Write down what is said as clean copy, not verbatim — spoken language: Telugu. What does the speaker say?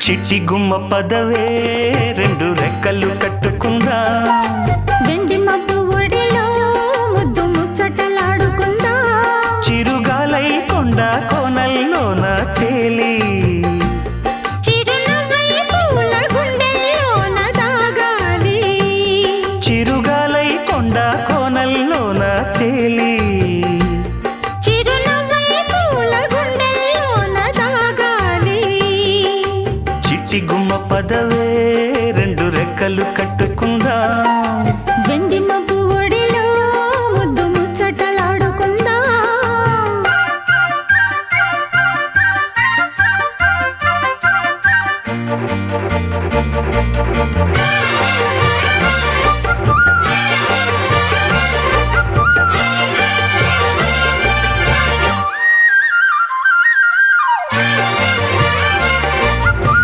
చిట్టి గుమ్మ పదవే రెండు రెక్కలు కట్టుకుందా వెండి మబ్బు ఒడిలో ముద్దు ముచ్చటలాడుకుందా చిరుగాలై కొండ కోనల్లోన తేలి చిరునవ్వై పూల గుండెల్లోన దాగాలి చిరుగాలై కొండ కోనల్లోన తేలి చిరునవ్వై పూల గుండెల్లోన దాగాలి చిట్టి గుమ్మ పదవే రెండు రెక్కలు కట్టు